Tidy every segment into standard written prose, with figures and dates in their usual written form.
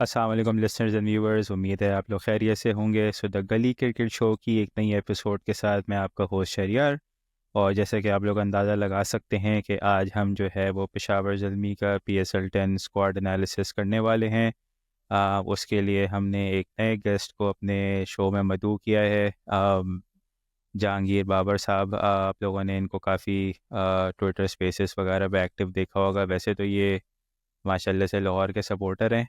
अस्सलाम वालेकुम listeners and viewers, उम्मीद है आप लोग खैरियत से होंगे। सो द गली क्रिकेट शो की एक नई एपिसोड के साथ मैं आपका होस्ट शहरियार। और जैसे कि आप लोग अंदाज़ा लगा सकते हैं कि आज हम जो है वो पेशावर ज़ल्मी का PSL 10 स्क्वाड एनालिसिस करने वाले हैं। उसके लिए हमने एक नए गेस्ट को अपने शो में मदऊ किया है। जहांगीर बाबर साहब, आप लोगों ने इनको काफ़ी ट्विटर स्पेसेस वगैरह पे एक्टिव देखा होगा। वैसे तो ये माशाल्लाह से लाहौर के सपोर्टर हैं,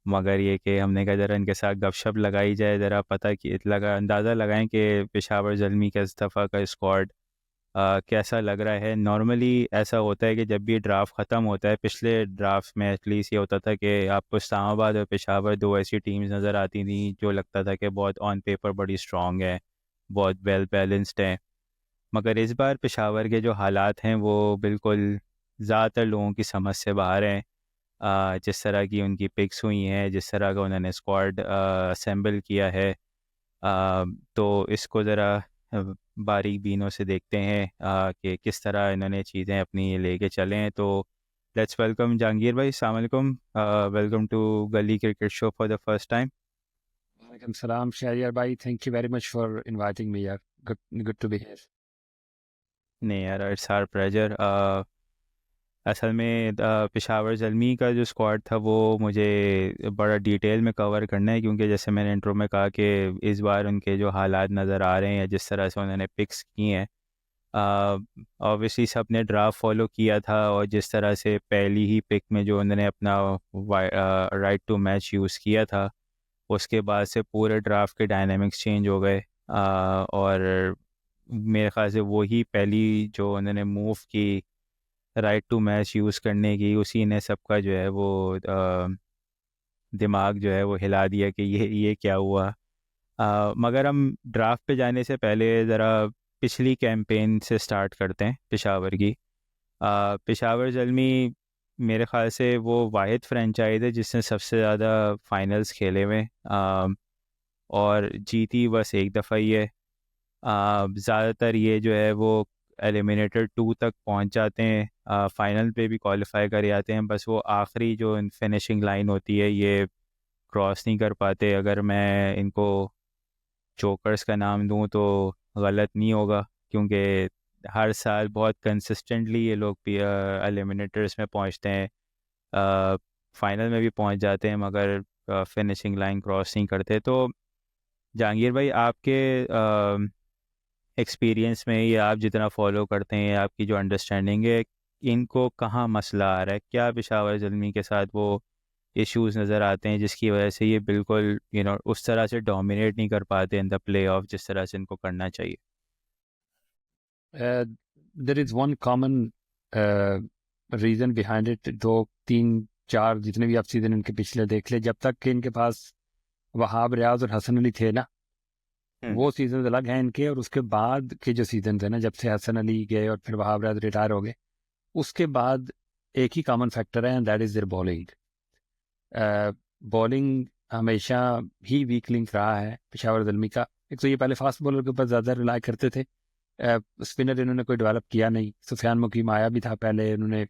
मगर ये कि हमने कहा ज़रा इनके साथ गपशप लगाई जाए, ज़रा पता कि लगा अंदाज़ा लगाएं कि पेशावर ज़ल्मी का इस दफ़ा का स्क्वाड कैसा लग रहा है। नॉर्मली ऐसा होता है कि जब भी ड्राफ्ट ख़त्म होता है, पिछले ड्राफ्ट में एटलीस्ट ये होता था कि आपको इस्लामाबाद और पेशावर दो ऐसी टीम्स नज़र आती थी जो लगता था कि बहुत ऑन पेपर बड़ी स्ट्रॉन्ग है, बहुत वेल बैलेंस्ड हैं। मगर इस बार पेशावर के जो हालात हैं वो बिल्कुल ज़्यादातर लोगों की समझ से बाहर हैं। जिस तरह की उनकी पिक्स हुई हैं, जिस तरह का उन्होंने स्क्वाड असेंबल किया है, तो इसको ज़रा बारीक बीनों से देखते हैं कि किस तरह इन्होंने चीज़ें अपनी लेके चले हैं। तो लेट्स वेलकम जहांगीर भाई। अस्सलाम वालेकुम, वेलकम टू गली cricket show for the first time. Walaikum salam, Shahryar bhai. Thank you very much for inviting me. Yeah, good to be here. नहीं यार, इट्स आवर प्लेजर। असल में पेशावर ज़ल्मी का जो स्क्वाड था वो मुझे बड़ा डिटेल में कवर करना है, क्योंकि जैसे मैंने इंट्रो में कहा कि इस बार उनके जो हालात नज़र आ रहे हैं या जिस तरह से उन्होंने पिक्स की हैं, ऑब्वियसली सब ने ड्राफ्ट फॉलो किया था, और जिस तरह से पहली ही पिक में जो उन्होंने अपना राइट टू मैच यूज़ किया था, उसके बाद से पूरे ड्राफ्ट के डायनामिक्स चेंज हो गए। और मेरे ख्याल से वही पहली जो उन्होंने मूव की राइट टू मैच यूज़ करने की, उसी ने सबका जो है वो दिमाग जो है वो हिला दिया कि ये क्या हुआ। मगर हम ड्राफ्ट पे जाने से पहले ज़रा पिछली कैंपेन से स्टार्ट करते हैं पेशावर की। पेशावर ज़ल्मी मेरे ख़्याल से वो वाहिद फ्रेंचाइज है जिसने सबसे ज़्यादा फाइनल्स खेले हुए हैं, और जीती बस एक दफ़ा ही है। ज़्यादातर ये जो है वो एलिमिनेटर 2 तक पहुंच जाते हैं, फाइनल पे भी क्वालिफाई कर जाते हैं, बस वो आखिरी जो फिनिशिंग लाइन होती है ये क्रॉस नहीं कर पाते। अगर मैं इनको चोकर्स का नाम दूं तो गलत नहीं होगा, क्योंकि हर साल बहुत कंसिस्टेंटली ये लोग भी एलिमिनेटर्स में पहुंचते हैं, फाइनल में भी पहुंच जाते हैं, मगर फिनिशिंग लाइन क्रॉस नहीं करते। तो जहांगीर भाई, आपके एक्सपीरियंस में ये आप जितना फॉलो करते हैं, आपकी जो अंडरस्टैंडिंग है, इनको कहाँ मसला आ रहा है? क्या पेशावर ज़ल्मी के साथ वो इश्यूज नज़र आते हैं जिसकी वजह से ये बिल्कुल उस तरह से डोमिनेट नहीं कर पाते इन द प्ले ऑफ जिस तरह से इनको करना चाहिए? Uh, there is one common reason behind it. दो तीन चार जितने भी आप सीजन इनके पिछले देख ले, जब तक कि इनके पास वहाब रियाज और हसन अली थे ना, वो सीजन अलग हैं इनके, और उसके बाद के जो सीजन थे ना, जब से हसन अली गए और फिर वहाब रियाज रिटायर हो गए, उसके बाद एक ही कॉमन फैक्टर है, and that is their bowling. Bowling हमेशा ही वीक लिंक रहा है पेशावर ज़ल्मी का। एक तो ये पहले फास्ट बॉलर के ऊपर ज़्यादा रिलाई करते थे, स्पिनर इन्होंने कोई डेवलप किया नहीं। सुफियान मुकीम आया भी था पहले, उन्होंने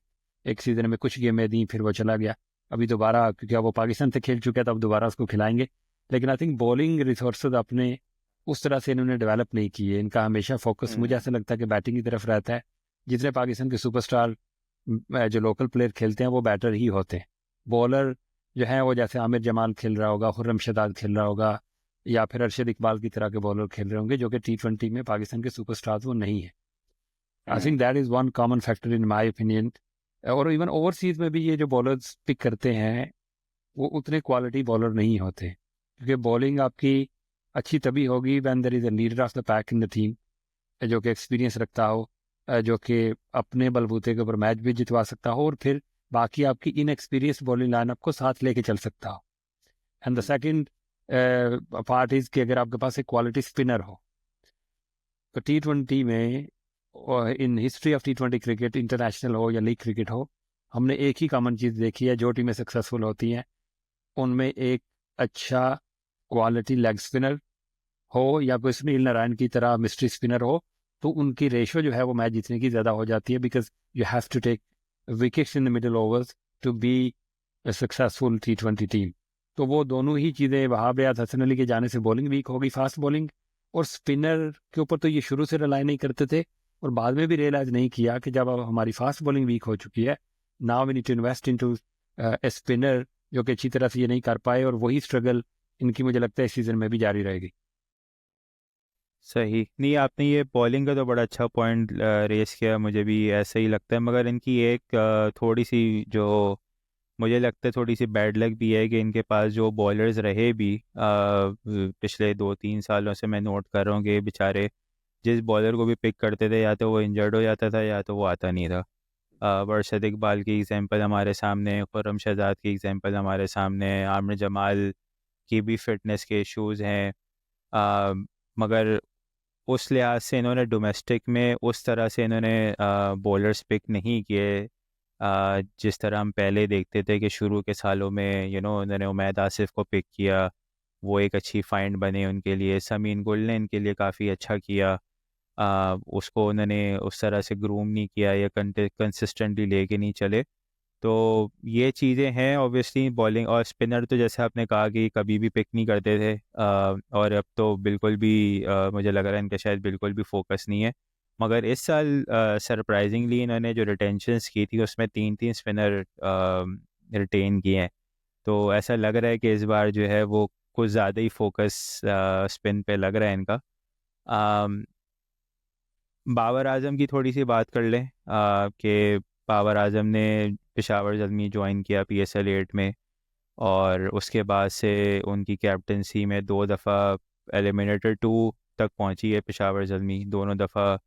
एक सीज़न में कुछ गेमें दी, फिर वो चला गया। अभी दोबारा, क्योंकि अब वो पाकिस्तान से खेल चुके हैं, तो अब दोबारा उसको खिलाएंगे। लेकिन आई थिंक बॉलिंग रिसोर्सेज अपने उस तरह से इन्होंने डेवलप नहीं किए। इनका हमेशा फोकस मुझे ऐसा लगता है कि बैटिंग की तरफ रहता है। जितने पाकिस्तान के सुपरस्टार जो लोकल प्लेयर खेलते हैं वो बैटर ही होते हैं। बॉलर जो है वो जैसे आमिर जमाल खेल रहा होगा, खुर्रम शदाद खेल रहा होगा, या फिर अरशद इकबाल की तरह के बॉलर खेल रहे होंगे, जो कि T20 में पाकिस्तान के सुपरस्टार्स वो नहीं है। I think that is one common factor in my opinion. और इवन ओवरसीज में भी ये जो बॉलर्स पिक करते हैं वो उतने क्वालिटी बॉलर नहीं होते, क्योंकि बॉलिंग आपकी अच्छी तभी होगी when there is a leader of the pack in the team, जो कि एक्सपीरियंस रखता हो, जो कि अपने बलबूते के ऊपर मैच भी जितवा सकता हो, और फिर बाकी आपकी इनएक्सपीरियंस बॉलिंग लाइनअप को साथ लेके चल सकता हो। And the second part is कि अगर आपके पास एक क्वालिटी स्पिनर हो, तो T20 में, in history of T20 cricket, international हो या लीग क्रिकेट हो, हमने एक ही कॉमन चीज़ देखी है। जो टीमें सक्सेसफुल होती हैं उनमें एक अच्छा क्वालिटी लेग स्पिनर हो, या कोई सुनील नारायण की तरह मिस्ट्री स्पिनर हो, तो उनकी रेशो जो है वो मैच जीतने की ज़्यादा हो जाती है, because you have to take wickets in the middle overs to be a successful T20 team. तो वो दोनों ही चीज़ें, वहाब रियाज, हसन अली के जाने से बॉलिंग वीक हो गई, फास्ट बॉलिंग, और स्पिनर के ऊपर तो ये शुरू से रिलाई नहीं करते थे और बाद में भी रियलाइज नहीं किया कि जब अब हमारी फास्ट बॉलिंग वीक हो चुकी है, now we need to invest into a spinner जो कि अच्छी तरह से ये नहीं कर पाए, और वही स्ट्रगल इनकी मुझे लगता है इस सीज़न में भी जारी रहेगी। सही नहीं, आपने ये बॉलिंग का तो बड़ा अच्छा पॉइंट रेस किया, मुझे भी ऐसा ही लगता है। मगर इनकी एक थोड़ी सी जो मुझे लगता है थोड़ी सी बैड लक भी है कि इनके पास जो बॉलर्स रहे भी पिछले 2-3 सालों से मैं नोट कर रहा हूँ कि बेचारे जिस बॉलर को भी पिक करते थे या तो वो इंजर्ड हो जाता था या तो वो आता नहीं था। बरशद इकबाल की एग्जांपल हमारे सामने, खुर्रम शहजाद की एग्जांपल हमारे सामने, आमिर जमाल की भी फिटनेस के इश्यूज हैं। अ, मगर उस लिहाज से इन्होंने डोमेस्टिक में उस तरह से इन्होंने बॉलर्स पिक नहीं किए जिस तरह हम पहले देखते थे कि शुरू के सालों में उन्होंने उमैद आसिफ को पिक किया, वो एक अच्छी फाइंड बने उनके लिए। समीन गुल ने इनके लिए काफ़ी अच्छा किया। उसको उन्होंने उस तरह से ग्रूम नहीं किया या कंसिस्टेंटली लेके नहीं चले। तो ये चीज़ें हैं ऑब्वियसली। बॉलिंग और स्पिनर तो जैसे आपने कहा कि कभी भी पिक नहीं करते थे, और अब तो बिल्कुल भी मुझे लग रहा है इनका शायद बिल्कुल भी फोकस नहीं है। मगर इस साल सरप्राइजिंगली इन्होंने जो रिटेंशंस की थी उसमें 3-3 स्पिनर रिटेन किए हैं। तो ऐसा लग रहा है कि इस बार जो है वो कुछ ज़्यादा ही फोकस स्पिन पे लग रहा है इनका। बाबर आजम की थोड़ी सी बात कर लें कि बाबर आजम ने पेशावर ज़ल्मी ज्वाइन किया PSL 8 में, और उसके बाद से उनकी कैप्टनसी में 2 दफ़ा एलिमिनेटर 2 तक पहुंची है पेशावर ज़ल्मी। दोनों दफ़ा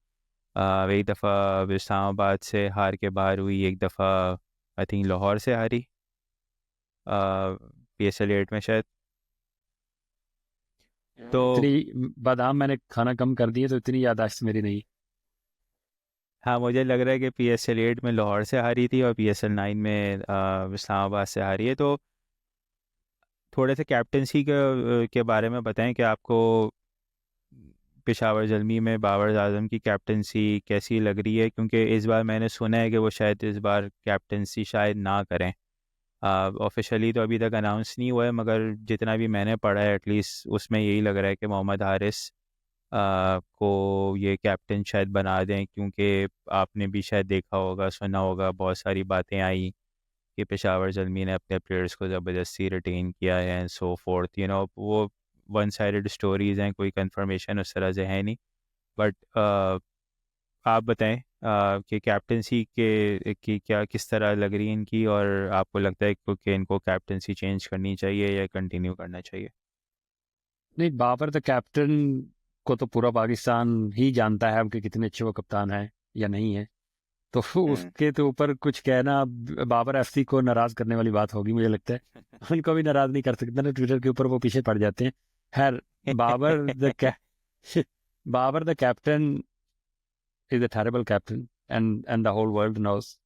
एक दफ़ा इस्लामाबाद से हार के बाहर हुई, एक दफ़ा आई थिंक लाहौर से हारी PSL 8 में शायद। तो इतनी बादाम मैंने खाना कम कर दिए तो इतनी याददाश्त मेरी नहीं। हाँ, मुझे लग रहा है कि PSL 8 में लाहौर से हारी थी और PSL 9 में इस्लामाबाद से हारी है। तो थोड़े से कैप्टनसी के बारे में बताएं कि आपको पेशावर ज़ल्मी में बाबर आजम की कैप्टनसी कैसी लग रही है, क्योंकि इस बार मैंने सुना है कि वो शायद इस बार कैप्टनसी शायद ना करें। ऑफिशियली तो अभी तक अनाउंस नहीं हुआ है, मगर जितना भी मैंने पढ़ा है एटलीस्ट उसमें यही लग रहा है कि मोहम्मद हारिस को ये कैप्टन शायद बना दें, क्योंकि आपने भी शायद देखा होगा, सुना होगा, बहुत सारी बातें आई कि पेशावर ज़ल्मी ने अपने प्लेयर्स को ज़बरदस्ती रिटेन किया है एंड सो फोर्थ। वो वन साइडेड स्टोरीज़ हैं, कोई कंफर्मेशन उस तरह से है नहीं। बट आप बताएं कि कैप्टनसी के की क्या किस तरह लग रही है इनकी, और आपको लगता है कि इनको कैप्टनसी चेंज करनी चाहिए या कंटिन्यू करना चाहिए? नहीं, बाबर द कैप्टन को तो पूरा पाकिस्तान ही जानता है अब कि कितने अच्छे वो कप्तान है या नहीं है, तो हम्म। उसके तो ऊपर कुछ कहना बाबर एफसी को नाराज करने वाली बात होगी मुझे लगता है। उनको भी नाराज नहीं कर सकते ना, ट्विटर के ऊपर वो पीछे पड़ जाते हैं। खैर, बाबर द कै Babar the captain is a terrible captain, and the whole world knows.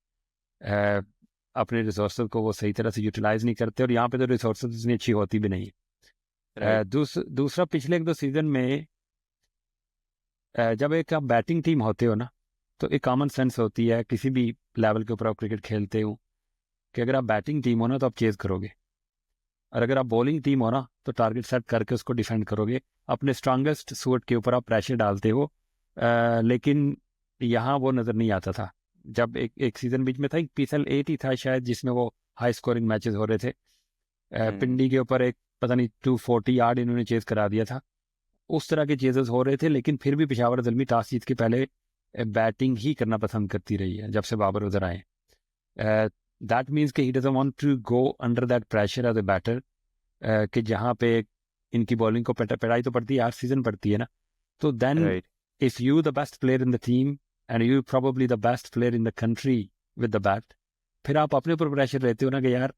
अपने रिसोर्सेज को वो सही तरह से यूटिलाइज नहीं करते, और यहाँ पे तो रिसोर्सेज इतनी अच्छी होती भी नहीं है। राइट। दूसरा, पिछले 1-2 सीजन में जब एक आप बैटिंग टीम होते हो ना, तो एक कॉमन सेंस होती है किसी भी लेवल के ऊपर आप क्रिकेट खेलते हो कि अगर आप बैटिंग टीम हो ना तो आप चेज करोगे, और अगर आप बॉलिंग टीम हो ना तो टारगेट सेट करके उसको डिफेंड करोगे, अपने स्ट्रांगेस्ट सूट के ऊपर आप प्रेशर डालते हो। लेकिन यहाँ वो नज़र नहीं आता था। जब एक सीजन बीच में था, एक PSL 8 ही था शायद, जिसमें वो हाई स्कोरिंग मैचेस हो रहे थे। हम्म। पिंडी के ऊपर एक पता नहीं 240 यार्ड इन्होंने चेज करा दिया था। उस तरह के चेजेस हो रहे थे, लेकिन फिर भी पेशावर ज़ल्मी टॉस जीत के पहले बैटिंग ही करना पसंद करती रही है जब से बाबर उधर आए। दैट मीन्स कि he doesn't want to go under that pressure as a batter, कि जहाँ पे इनकी बॉलिंग को पिटाई तो पड़ती है, हर सीजन पड़ती है ना। तो then right. If you the best player in the team and you probably the best player in the country with the bat, फिर आप अपने ऊपर प्रेशर रहते हो ना कि यार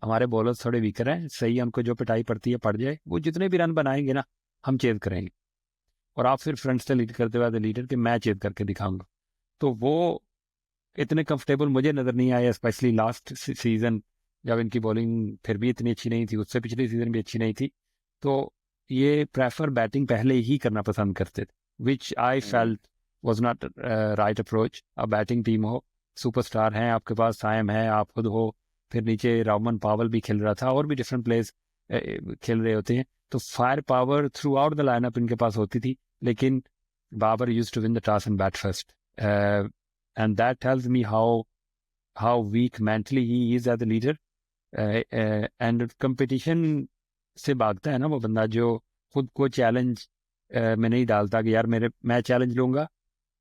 हमारे बॉलर्स थोड़े वीकर हैं, सही है, उनको जो पिटाई पड़ती है पड़ जाए, वो जितने भी रन बनाएंगे ना हम चेज करेंगे, और आप फिर फ्रंट से लीड करते हुए लीडर के मैं चेज करके दिखाऊंगा। तो वो इतने कंफर्टेबल मुझे नजर नहीं आया, स्पेशली लास्ट सीजन जब इनकी बॉलिंग फिर भी इतनी अच्छी नहीं थी, उससे पिछले सीजन भी अच्छी नहीं थी। तो ये प्रेफर बैटिंग पहले ही करना पसंद करते थे, which I hmm. Felt was not right approach. अब बैटिंग टीम हो, सुपरस्टार हैं आपके पास, साइम है, आप खुद हो, फिर नीचे रामन पावल भी खेल रहा था और भी डिफरेंट प्लेयर्स, खेल रहे होते हैं, तो fire power throughout the lineup इनके पास होती थी, लेकिन Babar used to win the toss and bat first, and that tells me how weak mentally he is as a leader. And competition से भागता है ना वो बंदा जो खुद को चैलेंज में नहीं डालता कि यार मैं चैलेंज लूंगा,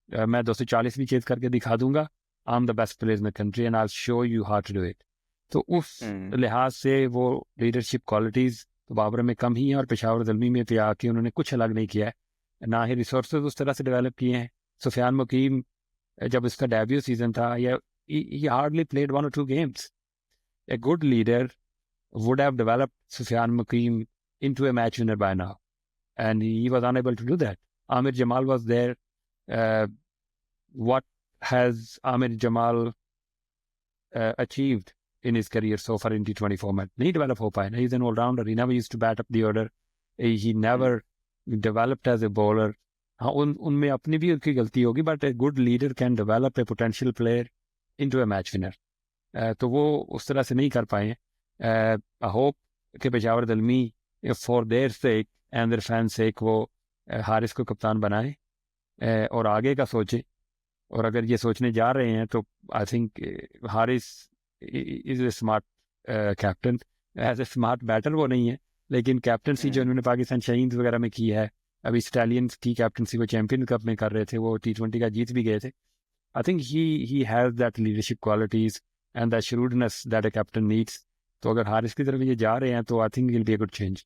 मैं 240 भी चेज करके दिखा दूंगा, I am the best player in the country and I show you how to do it. तो उस लिहाज से वो लीडरशिप क्वालिटीज तो बाबर में कम ही है, और पेशावर ज़ल्मी में पे आके उन्होंने कुछ अलग नहीं किया है, ना ही रिसोर्सेज उस तरह से डेवलप किए हैं। सुफियान मुकीम जब इसका डेब्यू सीजन था, या he hardly played 1 or 2 games. A good leader would have developed Sufyan Mukim into a match winner by now, and he was unable to do that. Amir Jamal was there. What has Amir Jamal achieved in his career so far in T20 format? Nahi develop ho paya. He's an all-rounder. He never used to bat up the order. He never developed as a bowler. हाँ, उनमें अपनी भी उनकी गलती होगी, but a good leader can develop a potential player into A match winner. तो वो उस तरह से नहीं कर पाए हैं। आई होप कि Peshawar Zalmi for their sake and their fan sake वो हारिस को कप्तान बनाए और आगे का सोचे। और अगर ये सोचने जा रहे हैं तो I think Haris is a smart captain. As a smart batter वो नहीं है, लेकिन कैप्टनसी जो उन्होंने पाकिस्तान शाहीन्स वगैरह में की है, अभी स्टैलियंस की कैप्टनसी वो चैंपियन कप में कर रहे थे, वो T20 का जीत भी गए थे। I think he has that leadership qualities and that shrewdness that a captain needs. तो अगर हारिस की तरफ ये जा रहे हैं तो I think will be a good change.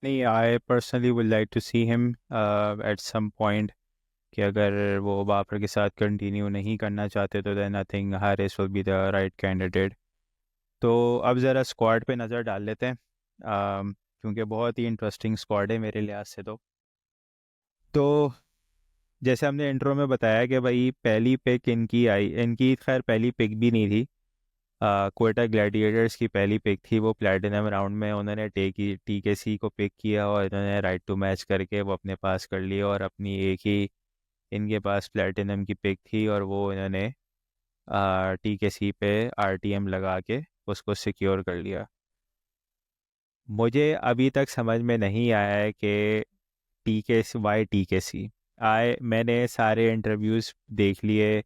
नहीं, I personally would like to see him at some point, कि अगर वो बाबर के साथ कंटिन्यू नहीं करना चाहते तो then I think Haris will be the right candidate. तो अब ज़रा स्क्वाड पे नज़र डाल लेते हैं, क्योंकि बहुत ही इंटरेस्टिंग स्क्वाड है मेरे लिहाज से। तो जैसे हमने इंट्रो में बताया कि भाई पहली पिक इनकी खैर पहली पिक भी नहीं थी, क्वेटा ग्लैडिएटर्स की पहली पिक थी। वो प्लेटिनम राउंड में उन्होंने TKC को पिक किया और इन्होंने राइट टू मैच करके वो अपने पास कर लिया, और अपनी एक ही इनके पास प्लेटिनम की पिक थी और वो इन्होंने TKC पे RTM लगा के उसको सिक्योर कर लिया। मुझे अभी तक समझ में नहीं आया है कि TKC मैंने सारे इंटरव्यूज़ देख लिए,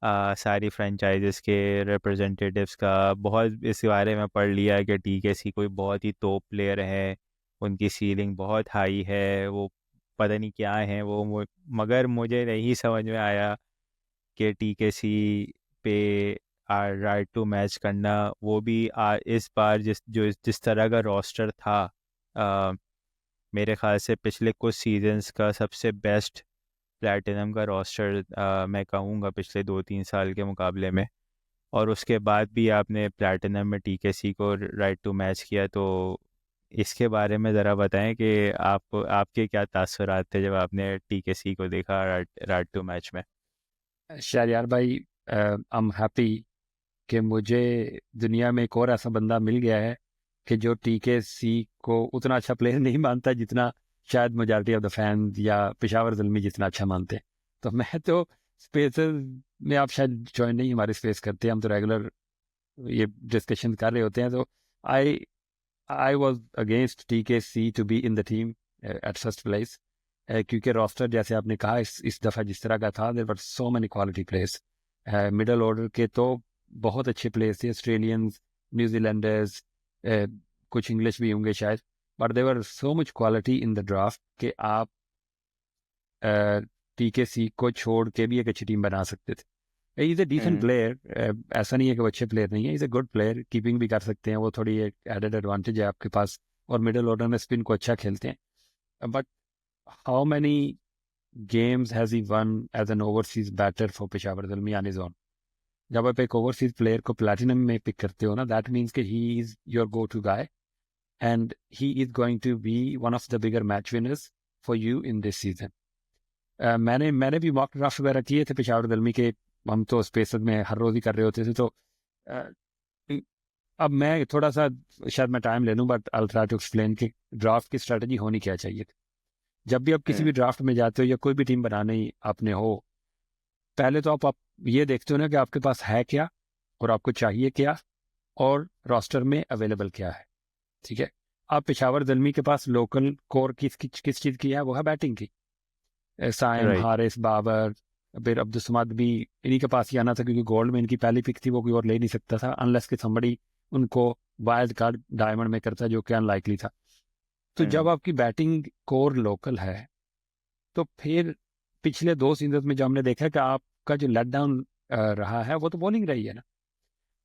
सारी फ्रेंचाइजेस के रिप्रेजेंटेटिव्स का बहुत इस बारे में पढ़ लिया कि TKC कोई बहुत ही टॉप प्लेयर है, उनकी सीलिंग बहुत हाई है, वो पता नहीं क्या है वो, मगर मुझे नहीं समझ में आया कि TKC पे राइट टू मैच करना, वो भी इस बार जिस तरह का रोस्टर था, मेरे ख्याल से पिछले कुछ सीजन्स का सबसे बेस्ट प्लैटिनम का रोस्टर मैं कहूँगा पिछले 2-3 साल के मुकाबले में। और उसके बाद भी आपने प्लैटिनम में TKC को राइट टू मैच किया, तो इसके बारे में ज़रा बताएं कि आपके क्या तासुरात थे जब आपने TKC को देखा राइट टू मैच में। शहरयार भाई, आई एम हैप्पी कि मुझे दुनिया में एक और ऐसा बंदा मिल गया है कि जो TKC को उतना अच्छा प्लेयर नहीं मानता जितना शायद मेजॉरिटी ऑफ द फैन या पेशावर ज़ल्मी जितना अच्छा मानते हैं। तो मैं तो स्पेसेस में, आप शायद ज्वाइन नहीं हमारे स्पेस करते हैं, हम तो रेगुलर ये डिस्कशन कर रहे होते हैं। तो I was against TKC to be in the team at first place, क्योंकि रोस्टर जैसे आपने कहा इस दफ़ा जिस तरह का था, there were so many quality players. Middle order के तो बहुत अच्छे प्लेयर्स थे, ऑस्ट्रेलियंस, न्यूजीलैंडर्स, कुछ इंग्लिश भी होंगे शायद, but there were so much quality in the draft कि आप TKC को छोड़ के भी एक अच्छी टीम बना सकते थे। इज़ ए डिसेंट प्लेयर, ऐसा नहीं है कि वो अच्छे प्लेयर नहीं है, is a good player, keeping भी कर सकते हैं, वो थोड़ी एक एडेड एडवांटेज है आपके पास, और मिडल ऑर्डर में स्पिन को अच्छा खेलते हैं। But how many games has he won as an overseas batter for Peshawar Zalmi on his own? जब आप एक ओवरसीज प्लेयर को प्लैटिनम में पिक करते हो ना, दैट मीन्स कि he is your go to guy and he is going to be one of the bigger match winners for you in this season. मैंने भी मॉक ड्राफ्ट वगैरह किए थे पेशावर ज़ल्मी के, हम तो स्पेसर में हर रोज़ ही कर रहे होते थे। तो अब मैं थोड़ा सा, शायद मैं टाइम ले लूँ, but I will try to explain कि ड्राफ्ट की स्ट्रेटजी होनी क्या चाहिए। जब भी आप किसी भी ड्राफ्ट में जाते हो या कोई भी टीम बनाने आपने हो, पहले तो आप ये देखते हो ना कि आपके पास है क्या और आपको चाहिए क्या और रोस्टर में अवेलेबल क्या है। ठीक है। अब पेशावर ज़ल्मी के पास लोकल कोर किस चीज़ की है, वो है बैटिंग की। साइम, राइट। हारिस, बाबर, फिर अब्दुल समाद भी इन्हीं के पास ही आना था, क्योंकि गोल्ड में इनकी पहली पिक थी, वो कोई और ले नहीं सकता था अनलेस कि somebody उनको वाइल्ड कार्ड डायमंड में करता, जो कि अनलाइकली था। तो जब आपकी बैटिंग कोर लोकल है, तो फिर पिछले 2 सीजन में जो हमने देखा कि आपका जो लेट डाउन रहा है, वो तो बॉलिंग रही है ना।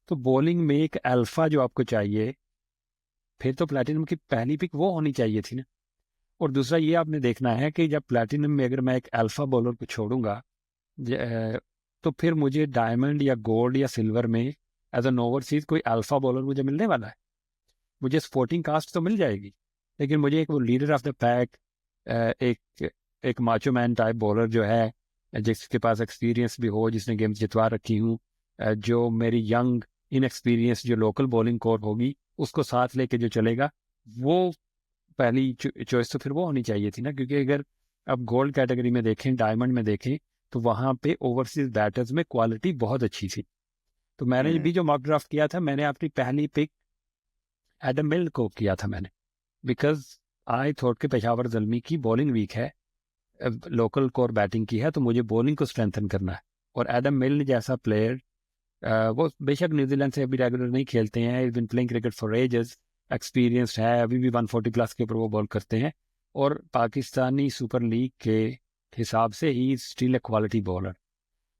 तो बॉलिंग में एक अल्फा जो आपको चाहिए, फिर तो प्लेटिनम की पहली पिक वो होनी चाहिए थी ना। और दूसरा ये आपने देखना है कि जब प्लेटिनम में अगर मैं एक अल्फा बॉलर को छोड़ूंगा, तो फिर मुझे डायमंड या गोल्ड या सिल्वर में एज एन ओवरसीज कोई अल्फा बॉलर मुझे मिलने वाला है। मुझे स्पोर्टिंग कास्ट तो मिल जाएगी, लेकिन मुझे एक वो लीडर ऑफ द पैक, एक एक माचो मैन टाइप बॉलर जो है, जिसके पास एक्सपीरियंस भी हो, जिसने गेम्स जितवा रखी हूँ, जो मेरी यंग इनएक्सपीरियंस जो लोकल बॉलिंग कोर होगी उसको साथ लेके जो चलेगा, वो पहली चॉइस तो फिर वो होनी चाहिए थी ना। क्योंकि अगर अब गोल्ड कैटेगरी में देखें, डायमंड में देखें, तो वहाँ पे ओवरसीज बैटर्स में क्वालिटी बहुत अच्छी थी। तो मैंने भी जो मॉक ड्राफ्ट किया था, मैंने अपनी पहली पिक एडम मिल को किया था मैंने, बिकॉज आई थॉट के पेशावर ज़ल्मी की बॉलिंग वीक है, लोकल कोर बैटिंग की है, तो मुझे बॉलिंग को स्ट्रेंथन करना है। और एडम मिल जैसा प्लेयर, वो बेशक न्यूजीलैंड से अभी रेगुलर नहीं खेलते हैं, is been playing cricket for ages, experienced है, अभी भी 140 प्लस के ऊपर वो बॉल करते हैं। और पाकिस्तानी सुपर लीग के हिसाब से he still a quality bowler.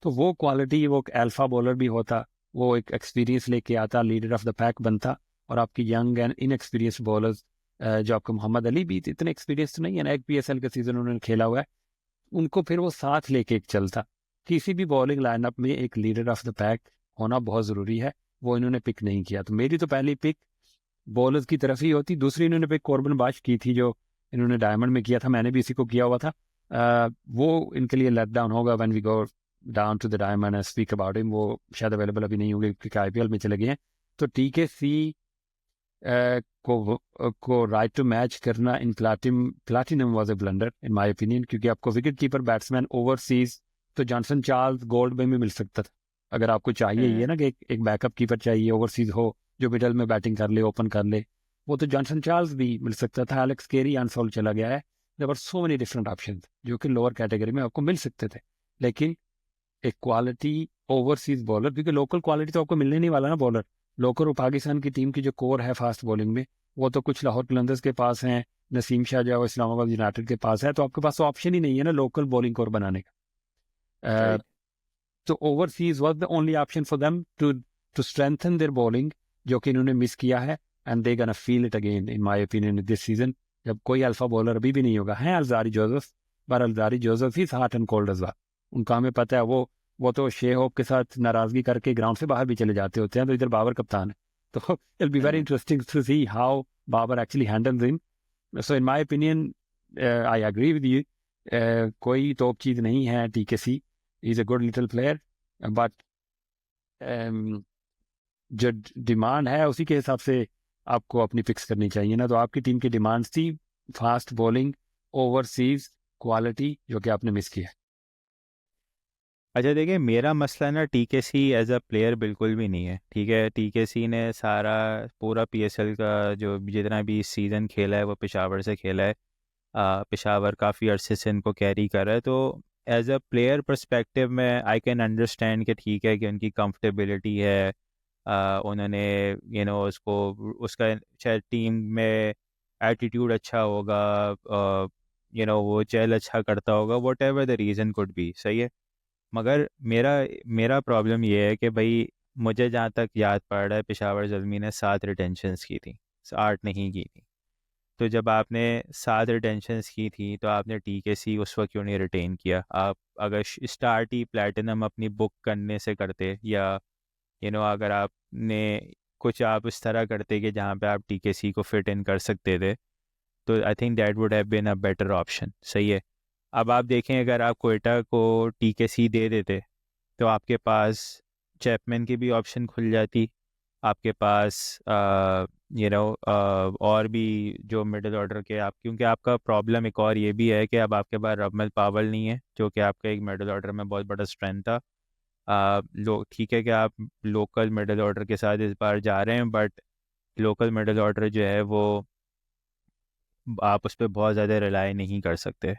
तो वो क्वालिटी, वो एक अल्फा बॉलर भी होता, वो एक एक्सपीरियंस लेके आता, लीडर ऑफ द पैक बनता। और आपकी यंग एंड इनएक्सपीरियंस बॉलर्स, जो आपका मोहम्मद अली भी इतने एक्सपीरियंस तो नहीं है ना, एक PSL का सीजन उन्होंने खेला हुआ है, उनको फिर वो साथ लेके एक चलता। किसी भी बॉलिंग लाइनअप में एक लीडर ऑफ द पैक होना बहुत ज़रूरी है, वो इन्होंने पिक नहीं किया। तो मेरी तो पहली पिक बॉलर्स की तरफ ही होती। दूसरी इन्होंने पिक कॉर्बन बाश की थी, जो इन्होंने डायमंड में किया था, मैंने भी इसी को किया हुआ था। वो इनके लिए लेट डाउन होगा when we go down to the diamond and speak about him. वो शायद अवेलेबल अभी नहीं होंगे क्योंकि IPL में चले गए हैं। तो TKC को राइट टू मैच करना in Platinum was a blunder in my opinion, क्योंकि आपको विकेट कीपर बैट्समैन ओवरसीज तो जॉनसन चार्ल्स गोल्ड में भी मिल सकता था। अगर आपको चाहिए ये ना कि एक बैकअप कीपर चाहिए ओवरसीज हो, जो मिडल में बैटिंग कर ले, ओपन कर ले, वो तो जॉनसन चार्ल्स भी मिल सकता था। एलेक्स केरी अनसोल्ड चला गया है। There were so many different option जो कि लोअर कैटेगरी में आपको मिल सकते थे। लेकिन एक क्वालिटी ओवरसीज बॉलर, क्योंकि लोकल क्वालिटी तो आपको मिलने नहीं वाला ना बॉलर। लोकल पाकिस्तान की टीम की जो कोर है फास्ट बॉलिंग में, वो तो कुछ लाहौर कलंदर्स के पास हैं, नसीम शाह जो इस्लामाबाद यूनाइटेड के पास है, तो आपके पास ऑप्शन ही नहीं है ना लोकल बॉलिंग कोर बनाने का। राइट। तो overseas was the only option for them to strengthen their bowling, जो कि इन्होंने मिस किया है। And they gonna feel it again in my opinion this season, जब कोई अल्फा बॉलर अभी भी नहीं होगा। है अलजारी जोसेफ, पर Alzarri Joseph he hot and cold as well. उनका हमें पता है, वो तो शे होप के साथ नाराजगी करके ग्राउंड से बाहर भी चले जाते होते हैं। तो इधर बाबर कप्तान है, तो it be very interesting to see how Babar actually handles him. So in my opinion, I agree with you, कोई टॉप चीज नहीं है TKC, is a good little player, but जो डिमांड है उसी के हिसाब से आपको अपनी फिक्स करनी चाहिए ना। तो आपकी टीम की डिमांड थी फास्ट बॉलिंग, ओवरसीज क्वालिटी, जो कि आपने मिस किया। अच्छा देखिए, मेरा मसला ना TKC एज अ प्लेयर बिल्कुल भी नहीं है। ठीक है, TKC ने सारा पूरा PSL का जो जितना भी सीज़न खेला है वो पेशावर से खेला है। पेशावर काफ़ी अरसे से इनको कैरी कर रहा है। तो एज अ प्लेयर पर्सपेक्टिव में आई कैन अंडरस्टैंड कि ठीक है कि उनकी कंफर्टेबिलिटी है। उन्होंने उसको उसका शायद टीम में एटीट्यूड अच्छा होगा, वो जेल अच्छा करता होगा, what ever the reason could be, सही है। मगर मेरा मेरा प्रॉब्लम ये है कि भाई, मुझे जहाँ तक याद पड़ रहा है पेशावर ज़ल्मी ने 7 रिटेंशंस की थी, 8 नहीं की थी। तो जब आपने 7 रिटेंशंस की थी तो आपने TKC उस वक्त क्यों नहीं रिटेन किया? आप अगर स्टार्ट ही प्लेटिनम अपनी बुक करने से करते, या अगर आपने कुछ आप इस तरह करते कि जहाँ पे आप TKC को फिट इन कर सकते थे, तो I think that would have been a better option, सही है। अब आप देखें, अगर आप कोयटा को TKC दे देते तो आपके पास चैपमैन की भी ऑप्शन खुल जाती, आपके पास और भी जो मिडिल ऑर्डर के आप, क्योंकि आपका प्रॉब्लम एक और ये भी है कि अब आपके पास रमल पावल नहीं है, जो कि आपका एक मिडिल ऑर्डर में बहुत बड़ा स्ट्रेंथ था। ठीक है कि आप लोकल मिडिल ऑर्डर के साथ इस बार जा रहे हैं, बट लोकल मिडिल ऑर्डर जो है वो आप उस पर बहुत ज़्यादा रिलाई नहीं कर सकते।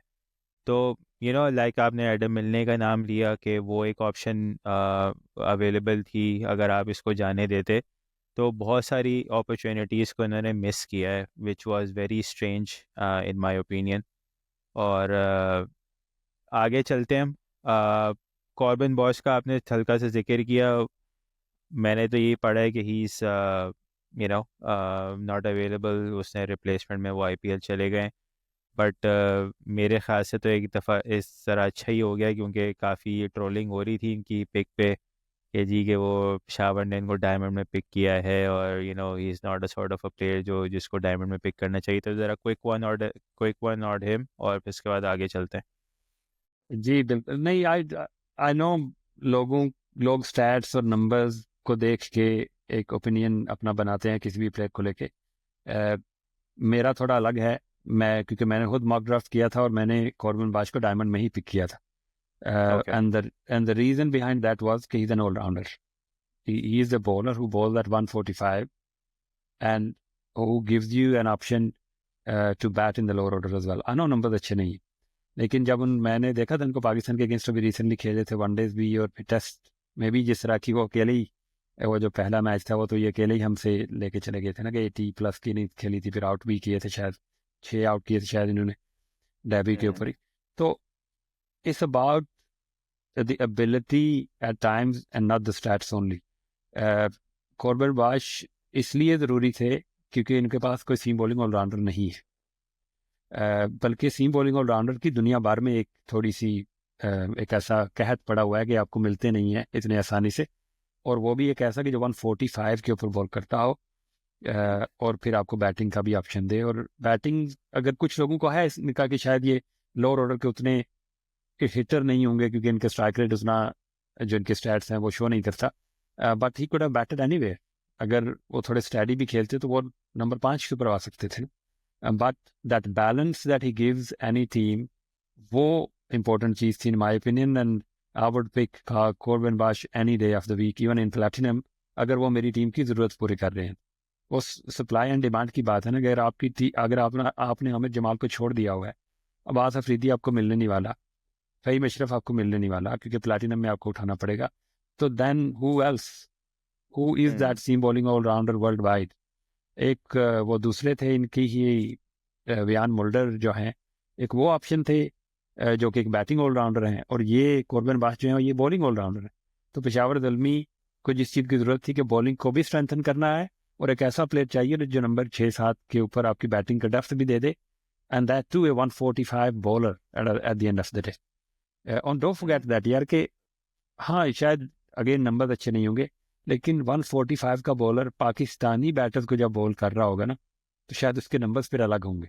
तो लाइक आपने एडम मिलने का नाम लिया कि वो एक ऑप्शन अवेलेबल थी, अगर आप इसको जाने देते तो बहुत सारी अपॉर्चुनिटीज़ को इन्होंने मिस किया है, which was very strange in my opinion. और आगे चलते हैं हम। कॉर्बिन बॉश का आपने हल्का सा जिक्र किया। मैंने तो ये पढ़ा है कि ही इज़ नॉट अवेलेबल, उसने रिप्लेसमेंट में वो आईपीएल चले गए। बट मेरे ख्याल से तो एक दफ़ा इस तरह अच्छा ही हो गया, क्योंकि काफ़ी ट्रोलिंग हो रही थी इनकी पिक पे कि जी कि वो पेशावर ने इनको डायमंड में पिक किया है, और he is not a sort of a player जो जिसको डायमंड में पिक करना चाहिए। तो ज़रा क्विक वन ऑन हिम, और फिर उसके बाद आगे चलते हैं। जी बिल्कुल नहीं। आई आई नो लोगों लोग स्टैट्स और नंबर्स को देख के एक ओपिनियन अपना बनाते हैं किसी भी प्लेयर को लेके। अ, मेरा थोड़ा अलग है। मैं क्योंकि मैंने खुद मॉक ड्राफ्ट किया था और मैंने कॉर्बिन बाश को डायमंड में ही पिक किया था। Okay. And the reason behind that was कि he is an allrounder. He is a bowler who bowls at 145 and who gives you an option to bat in the lower order as well. I know numbers अच्छे नहीं, लेकिन जब उन मैंने देखा था उनको पाकिस्तान के अगेंस्ट अभी रिसेंटली खेले थे वनडेज भी और फिर टेस्ट में भी, जिस तरह की वो अकेले ही, वो जो पहला मैच था वो तो ये अकेले ही हमसे लेके चले गए थे ना कि 80+ की नहीं खेली थी, फिर आउट भी किए थे शायद, 6 आउट किए थे शायद इन्होंने डेब्यू के ऊपर ही। तो it's about the ability at times and not the stats only. Corbin Bosch इसलिए ज़रूरी थे क्योंकि इनके पास कोई सीम बॉलिंग ऑलराउंडर नहीं है। बल्कि सीम बॉलिंग ऑलराउंडर की दुनिया भर में एक थोड़ी सी एक ऐसा कहत पड़ा हुआ है कि आपको मिलते नहीं है इतने आसानी से, और वो भी एक ऐसा कि जो 145 के ऊपर बॉल करता हो, और फिर आपको बैटिंग का भी ऑप्शन दे। और बैटिंग अगर कुछ लोगों को है इनका कि शायद ये लोअर ऑर्डर के उतने हिटर नहीं होंगे क्योंकि इनके स्ट्राइक रेट उतना, जो इनके स्टैट्स हैं वो शो नहीं करता, but he could have batted anyway. अगर वो थोड़े स्टैडी भी खेलते तो वो नंबर 5 के ऊपर आ सकते थे। But that balance that he gives any team, वो इंपॉर्टेंट चीज़ थी in my opinion. And I would pick Corbin Bosch any day of the week, even in platinum, अगर वो मेरी टीम की ज़रूरत पूरी कर रहे हैं। वो सप्लाई एंड डिमांड की बात है ना, अगर अगर आपने आमिर जमाल को छोड़ दिया हुआ है, अब्बास अफरीदी आपको मिलने नहीं वाला, फ़हीम अशरफ आपको मिलने नहीं वाला क्योंकि प्लेटिनम में आपको उठाना पड़ेगा, तो then who else, who is that seam bowling allrounder worldwide? एक वो दूसरे थे इनकी ही, वियान मुल्डर जो हैं, एक वो ऑप्शन थे, जो कि एक बैटिंग ऑलराउंडर हैं, और ये कॉर्बिन बाश जो है ये बॉलिंग ऑलराउंडर है। तो पेशावर ज़ल्मी को जिस चीज़ की ज़रूरत थी कि बॉलिंग को भी स्ट्रेंथन करना है, और एक ऐसा प्लेयर चाहिए जो नंबर 6-7 के ऊपर आपकी बैटिंग का डेप्थ भी दे दे, and that too a 145 bowler at the end of the day. और डोंट फॉरगेट दैट यार कि हाँ शायद अगेन नंबर अच्छे नहीं होंगे, लेकिन 145 का बॉलर पाकिस्तानी बैटर्स को जब बॉल कर रहा होगा ना, तो शायद उसके नंबर्स फिर अलग होंगे,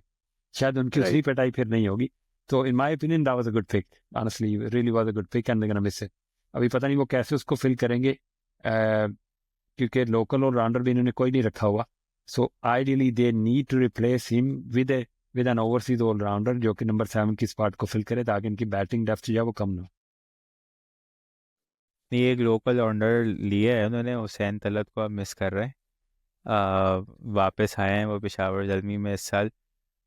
शायद उनकी उतनी राइट। पिटाई फिर नहीं होगी। तो in my opinion that was a good pick, honestly really was a good pick, and they gonna miss it. अभी पता नहीं वो कैसे उसको फिल करेंगे, क्योंकि लोकल और राउंडर भी इन्होंने कोई नहीं रखा हुआ। So ideally they need to replace him with an overseas allrounder जो कि नंबर 7 की स्पॉट को फिल करे, ताकि इनकी बैटिंग डेप्थ जो है वो कम ना हो। नहीं, एक लोकल ऑर्डर लिए है उन्होंने, हुसैन तलत को अब मिस कर रहे हैं। वापस आए हैं वो पेशावर ज़ल्मी में इस साल।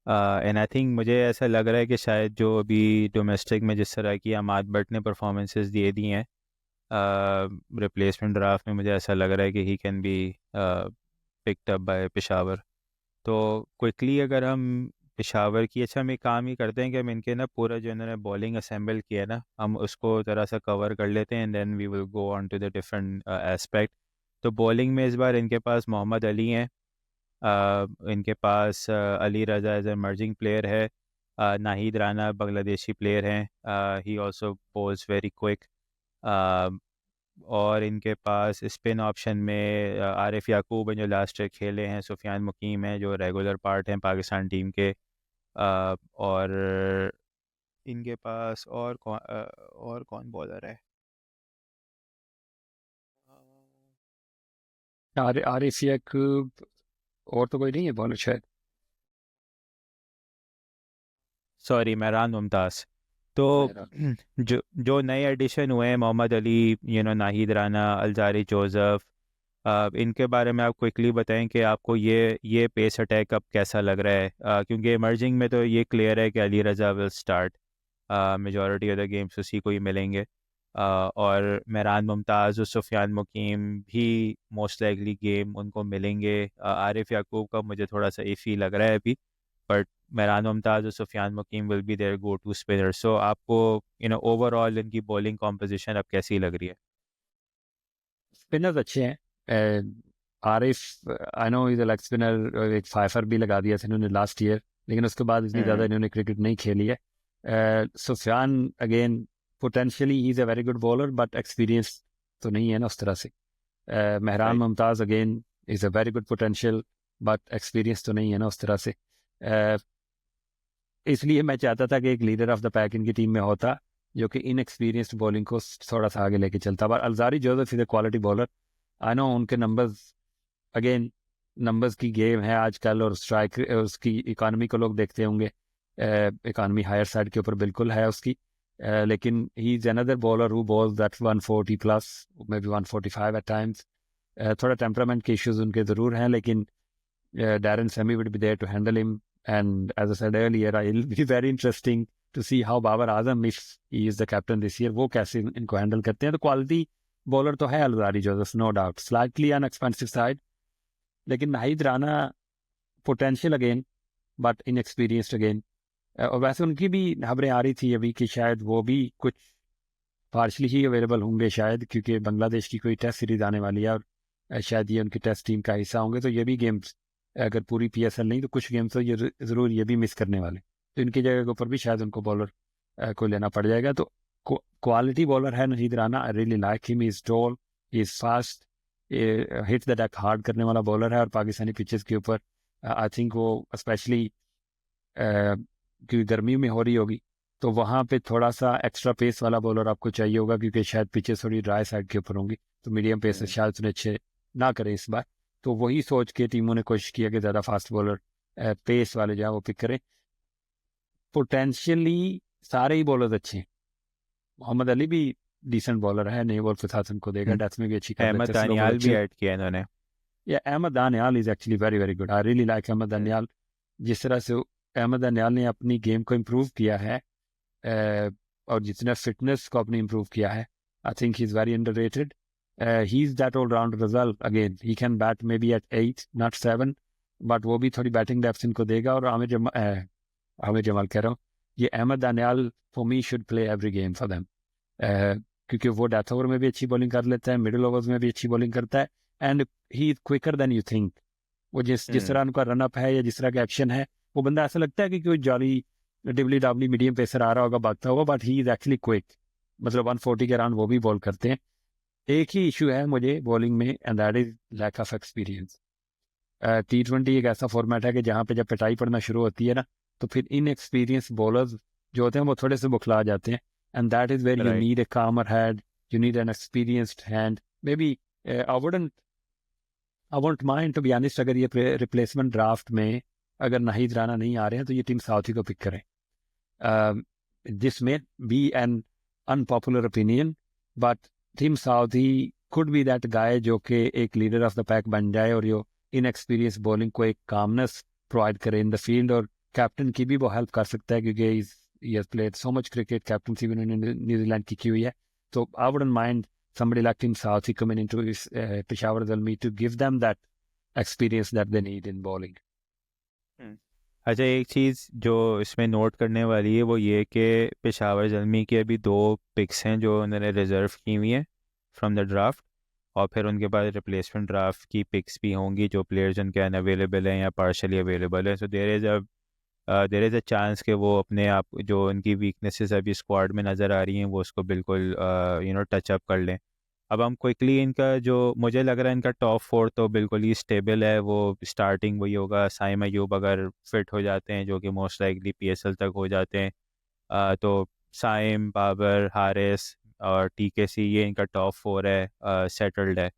एंड आई थिंक मुझे ऐसा लग रहा है कि शायद जो अभी डोमेस्टिक में जिस तरह की अमाद बट ने परफॉर्मेंसेस दिए दी हैं रिप्लेसमेंट ड्राफ्ट में, मुझे ऐसा लग रहा है कि he can be picked up by Peshawar. तो क्विकली अगर हम पेशावर की, अच्छा हम एक काम ही करते हैं कि हम इनके ना पूरा जो इन्होंने बॉलिंग असेंबल किया ना, हम उसको ज़रा सा कवर कर लेते हैं, and then we will go on to the different aspect. तो बॉलिंग में इस बार इनके पास मोहम्मद अली हैं। इनके पास Ali Raza as emerging player है। नाहिद राना बांग्लादेशी प्लेयर हैं, he also bowls very quick. और इनके पास स्पिन ऑप्शन में आरिफ याकूब हैं जो लास्ट ईयर खेले हैं, सुफियान मुकीम हैं जो रेगुलर पार्ट हैं पाकिस्तान टीम के। और इनके पास और कौन बॉलर है? आरिफ एक, और तो कोई नहीं है बॉलर शायद। सॉरी, महरान मुमताज़। तो मेरा जो जो नए एडिशन हुए हैं, मोहम्मद अली, नाहिद राना, अलजारी जोसेफ, इनके बारे में आप क्विकली बताएं कि आपको ये पेस अटैक अब कैसा लग रहा है, क्योंकि इमर्जिंग में तो ये क्लियर है कि Ali Raza will start, majority of the games उसी को ही मिलेंगे, और मेहरान मुमताज़ और सुफियान मुकीम भी मोस्ट लाइकली गेम उनको मिलेंगे। आरिफ याकूब का मुझे थोड़ा सा इफ़ी लग रहा है अभी, बट मेहरान मुमताज़ और Sufiyan Muqeem will be there go to spinner. So आपको ओवरऑल इनकी बॉलिंग कॉम्पोजिशन अब कैसी लग रही है? स्पिनर्स अच्छे हैं। Arif, I know is leg spinner, एक फाइफर भी लगा दिया था इन्होंने लास्ट ईयर, लेकिन उसके बाद इतनी ज़्यादा इन्होंने क्रिकेट नहीं खेली है। Sufiyan again potentially he is a very good bowler, but experience तो नहीं है ना उस तरह से। Mehran right. Mumtaz again is a very good potential, but experience तो नहीं है ना उस तरह से। uh, इसलिए मैं चाहता था कि एक लीडर ऑफ द पैक इनकी टीम में होता, जो कि इनएक्सपीरियंस्ड बॉलिंग को थोड़ा सा आगे लेके चलता। पर Alzarri Joseph is a quality bowler. I know उनके नंबर्स, अगेन नंबर्स की गेम है आजकल, और स्ट्राइक उसकी इकानमी को लोग देखते होंगे, इकानमी हायर साइड के ऊपर बिल्कुल है उसकी। लेकिन he is another bowler who bowls that 140 plus, maybe 145 at times. थोड़ा टेम्परामेंट के इश्यूज उनके ज़रूर हैं, लेकिन Darren Semi would be there to handle him. And as I said earlier, it'll be very interesting to see how Babar Azam, if he is the captain this year, वो कैसे इनको handle करते हैं। तो क्वालिटी बॉलर तो है Alzarri Joseph, no doubt, slightly on expensive side, लेकिन Nahid Rana potential again, but inexperienced again. और वैसे उनकी भी खबरें आ रही थी अभी कि शायद वो भी कुछ पार्शली ही अवेलेबल होंगे शायद, क्योंकि बांग्लादेश की कोई टेस्ट सीरीज आने वाली है, और शायद ये उनकी टेस्ट टीम का हिस्सा होंगे। तो ये भी गेम्स, अगर पूरी पीएसएल नहीं तो कुछ गेम्स तो ये ज़रूर ये भी मिस करने वाले, तो इनकी जगह के ऊपर भी शायद उनको बॉलर को लेना पड़ जाएगा। तो क्वालिटी बॉलर है नाहिद राना, आई really like him, is tall, is fast, hit the deck hard करने वाला बॉलर है। और पाकिस्तानी पिचेस के ऊपर आई थिंक वो स्पेशली क्योंकि गर्मी में हो रही होगी, तो वहाँ पे थोड़ा सा एक्स्ट्रा पेस वाला बॉलर आपको चाहिए होगा, क्योंकि शायद पिचेस थोड़ी ड्राई साइड के ऊपर होंगी, तो मीडियम पेस शायद उतने अच्छे ना करें इस बार। तो वही सोच के टीमों ने कोशिश किया कि ज़्यादा फास्ट बॉलर पेस वाले जो है वो पिक करें। पोटेंशियली सारे ही बॉलर्स अच्छे हैं। मोहम्मद अली भी डिसेंट बॉलर है, नहीं बॉल के साथ उनको देगा, डेथ में भी अच्छी कर अहमद लेते हैं, स्लो बॉल दानियाल भी अच्छे। ऐड किया इन्होंने। या Ahmad Daniyal is actually very very good, I really like Ahmad Daniyal. जिस तरह से अहमद दानियाल ने अपनी गेम को इम्प्रूव किया है, और जितना फिटनेस को अपने इम्प्रूव किया है, I think he is very underrated. He is that all round result, again he can bat maybe at 8 not 7, but वो भी थोड़ी बैटिंग डेप्थ इनको देगा। और आमिर जमाल कह रहा हूँ, ये Ahmad Daniyal for me should play every game for them, क्योंकि वो डेथ ओवर में भी अच्छी बॉलिंग कर लेता है, मिडिल ओवर्स में भी अच्छी बॉलिंग करता है, and he is quicker than you think. वो जिस तरह उनका रनअप है या जिस तरह का एक्शन है, वो बंदा ऐसा लगता है कि कोई जॉली डिबली डाबली मीडियम पेसर आ रहा होगा, भागता होगा, but he is actually quick. मतलब 140 के राउंड वो भी बॉल करते हैं। एक ही इशू है मुझे बॉलिंग में, and that is lack of experience. T20 एक ऐसा फॉर्मेट है कि जहाँ पे जब पिटाई पड़ना शुरू होती है ना, तो फिर इन एक्सपीरियंस बॉलर्स जो होते हैं वो थोड़े से बुखला जाते हैं, and that is where you right. Need a calmer head, you need an experienced hand. Maybe I won't mind to be honest, अगर ये रिप्लेसमेंट ड्राफ्ट में अगर नाहिद राना नहीं आ रहे हैं, तो ये टीम साउथी को पिक करें। This may be an unpopular opinion, but Tim Southee could be that guy जो कि एक लीडर ऑफ द पैक बन जाए, और यो इनएक्सपीरियंस बॉलिंग को एक कामनेस प्रोवाइड करे इन द फील्ड। और कैप्टन की भी वो हेल्प कर सकता है, क्योंकि he has played so much cricket, captaincy भी उन्होंने न्यूजीलैंड की हुई है। तो I wouldn't mind somebody like Tim Southee coming into his Peshawar Zalmi to give them that experience that they need in bowling. अच्छा, एक चीज़ जो इसमें नोट करने वाली है वो ये कि पेशावर जल्मी की अभी 2 पिक्स हैं जो उन्होंने रिज़र्व की हुई हैं फ्रॉम द ड्राफ्ट, और फिर उनके बाद रिप्लेसमेंट ड्राफ्ट की पिक्स भी होंगी जो प्लेयर्स उनके अनअवेलेबल हैं या पार्शली अवेलेबल हैं। So there is a chance कि वो अपने आप जो उनकी वीकनेसेस अभी स्क्वाड में नज़र आ रही हैं वो उसको बिल्कुल टच अप कर लें। अब हम क्विकली इनका जो मुझे लग रहा है इनका टॉप 4 तो बिल्कुल ही स्टेबल है। वो स्टार्टिंग वही होगा, साइम अयूब अगर फिट हो जाते हैं जो कि मोस्ट लाइकली पीएसएल तक हो जाते हैं, तो साइम, बाबर, हारिस और टीकेसी, ये इनका टॉप 4 है, सेटल्ड है।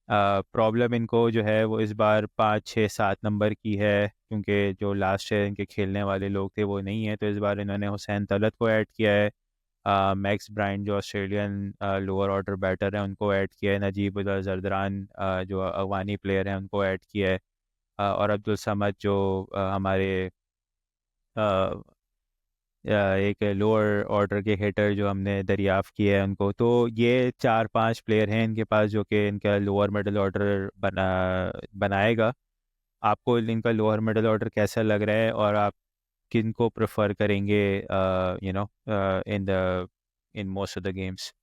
प्रॉब्लम इनको जो है वो इस बार 5, 6, 7 नंबर की है, क्योंकि जो लास्ट ईयर इनके खेलने वाले लोग थे वो नहीं है, तो इस बार इन्होंने हुसैन तलत को ऐड किया है, मैक्स ब्रायन जो ऑस्ट्रेलियन लोअर ऑर्डर बैटर है उनको ऐड किया है, नजीब उल जरदान जो अफगानी प्लेयर हैं उनको ऐड किया है, और अब्दुल समद जो हमारे एक लोअर ऑर्डर के हिटर जो हमने दरियाफ़्त किए हैं उनको। तो ये 4-5 प्लेयर हैं इनके पास जो कि इनका लोअर मिडल ऑर्डर बनाएगा। आपको इनका लोअर मिडल ऑर्डर कैसा लग रहा है, और आप किन को प्रेफर करेंगे you know in most of the games?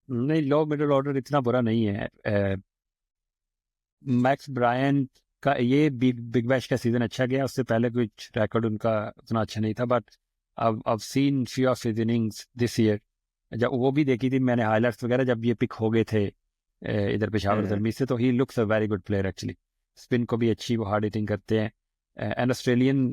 नहीं, लो मिडल ऑर्डर इतना बुरा नहीं है। मैक्स ब्रायन का ये बिग बैश का सीजन अच्छा गया, उससे पहले कुछ रिकॉर्ड उनका उतना अच्छा नहीं था, बट अब scene few of his innings this year, जब वो भी देखी थी मैंने हाईलाइट्स वगैरह, जब ये पिक हो गए थे इधर पेशावर हम्म। जलमी से, तो he looks a very good player actually. Spin को भी अच्छी वो हार्ड हिटिंग करते हैं। एन ऑस्ट्रेलियन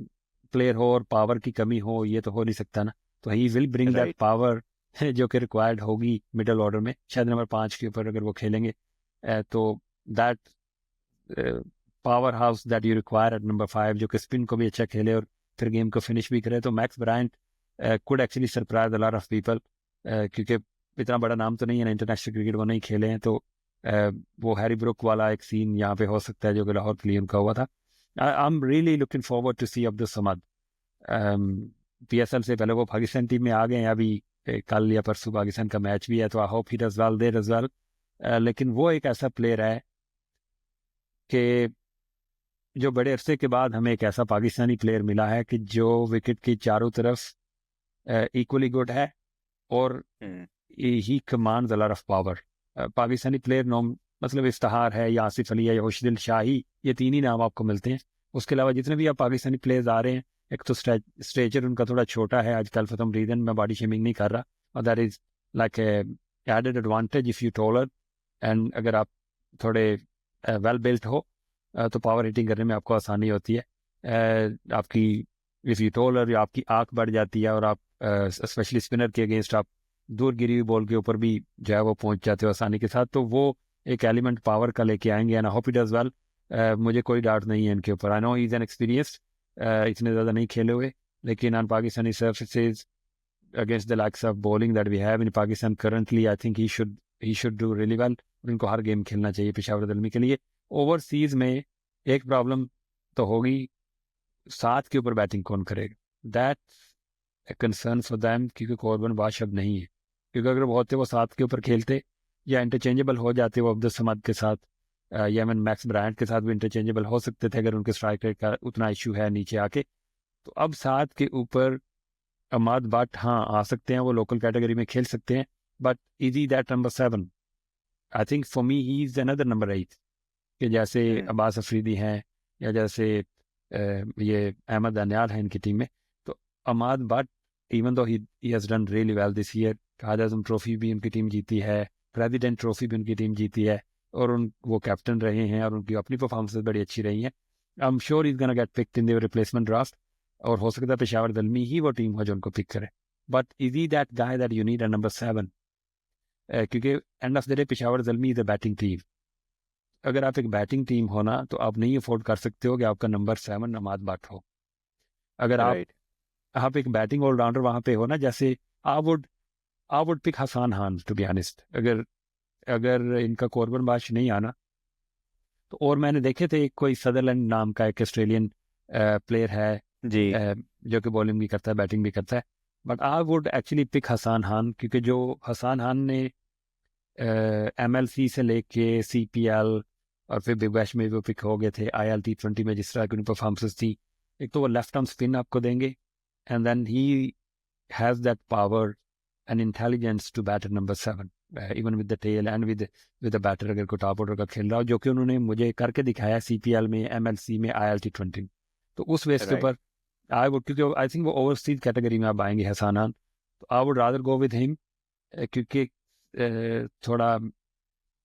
प्लेयर हो और पावर की कमी हो, ये तो हो नहीं सकता ना। तो he will bring that right. Power जो कि रिक्वायर्ड होगी मिडल ऑर्डर में, शायद नंबर 5 के ऊपर अगर वो खेलेंगे। तो that powerhouse that you require at number 5, जो कि स्पिन को भी अच्छा खेले और फिर गेम को फिनिश भी करे। तो max Bryant could actually surprise a lot of people, क्योंकि इतना बड़ा नाम तो नहीं है ना, इंटरनेशनल क्रिकेट वो नहीं खेले हैं, तो वो हैरी ब्रुक वाला एक सीन यहाँ पे हो सकता है जो कि लाहौर के लिए उनका हुआ था। I am really looking forward to see Abdul Samad. PSL से पहले वो पाकिस्तान टीम में आ गए हैं, अभी कल या परसों पाकिस्तान का मैच भी है, तो I hope he does well there as well. लेकिन वो एक ऐसा प्लेयर है कि जो बड़े अरसे के बाद हमें एक ऐसा पाकिस्तानी प्लेयर मिला है कि जो विकेट की चारों तरफ इक्वली गुड है, और hmm. He commands a lot of power. Pakistani player नॉम मतलब इफ्तिहार है या आसिफ अली है या खुशदिल शाही, ये तीन ही नाम आपको मिलते हैं। उसके अलावा जितने भी आप पाकिस्तानी प्लेयर्स आ रहे हैं, एक तो स्ट्रेचर उनका थोड़ा छोटा है आजकल, फॉर सम रीजन, मैं बॉडी शेमिंग नहीं कर रहा, और that is like added advantage if you taller, and अगर आप थोड़े वेल बिल्ट हो तो पावर हिटिंग करने में आपको आसानी होती है। आपकी इफ यू टॉलर, या आपकी आंख बढ़ जाती है, और आप स्पेशली स्पिनर के अगेंस्ट आप दूर गिरी हुई बॉल के ऊपर भी जो है वो पहुंच जाते हो आसानी के साथ। तो वो एक एलिमेंट पावर का लेके आएंगे, and I hope he does well. मुझे कोई डाउट नहीं है इनके ऊपर। I know he is inexperienced, इतने ज़्यादा नहीं खेले हुए, लेकिन on Pakistani surfaces against the likes of bowling that we have in Pakistan currently, I think he should do really well. उनको हर गेम खेलना चाहिए पेशावर दलमी के लिए। ओवरसीज में एक प्रॉब्लम तो होगी, 7 के ऊपर बैटिंग कौन करेगा, दैट कंसर्न फॉर दैम, क्योंकि कॉर्बन बाश अब नहीं है। क्योंकि अगर वो होते वो 7 के ऊपर खेलते या इंटरचेंजेबल हो जाते वो अब्दुल समद के साथ, या मैं मैक्स ब्रायंट के साथ भी इंटरचेंजेबल हो सकते थे अगर उनके स्ट्राइक रेट का उतना इशू है नीचे आके। तो अब 7 के ऊपर अमाद बट हाँ आ सकते हैं, वो लोकल कैटेगरी में खेल सकते हैं, but is he that number 7? I think for me he is another number 8, कि जैसे हम्म। अब्बास अफरीदी हैं, या जैसे ये अहमद दानियाल है इनकी टीम में। तो अमाद but, even though he has done really well this year, Quaid Azam trophy भी उनकी टीम जीती है, प्रेसिडेंट ट्रॉफी भी उनकी टीम जीती है, और वो कैप्टन रहे हैं, और उनकी अपनी परफॉर्मेंसेज बड़ी अच्छी रही हैं। I am sure is gonna get picked in their replacement draft, और हो सकता है पेशावर दलमी ही वो टीम हो जो उनको पिक करे। But is he that guy that you need a number 7? क्योंकि end of the day Peshawar Zalmi is a batting team. अगर आप एक बैटिंग टीम हो ना, तो आप नहीं अफोर्ड कर सकते हो कि आपका नंबर 7 नमाज बट हो। अगर राइट। आप एक बैटिंग ऑलराउंडर वहां पे हो ना, जैसे I would pick Hasan Khan to be honest, अगर अगर इनका कॉर्बन बाश नहीं आना तो। और मैंने देखे थे कोई सदरलैंड नाम का एक ऑस्ट्रेलियन प्लेयर है, जी। जो कि बॉलिंग भी करता है बैटिंग भी करता है, but I would actually pick Hasan Khan, क्योंकि जो हसान खान ने MLC से लेके CPL और फिर बिग बैश में भी वो पिक हो गए थे, IL T20 में जिस तरह की उनकी परफॉर्मेंसेस थी, एक तो वो लेफ्ट आर्म स्पिन आपको देंगे, and then he has that power and intelligence to bat at number 7, even with the tail and with the batter, अगर कोई टॉप ऑर्डर का खेल रहा हो, जो कि उन्होंने मुझे करके दिखाया CPL में, MLC में, IL T20। तो उस बेस के राइट। ऊपर आई वुड, क्योंकि आई थिंक वो ओवरसीज कैटेगरी में आप आएंगे हसान खान, तो I would rather go with him, क्योंकि थोड़ा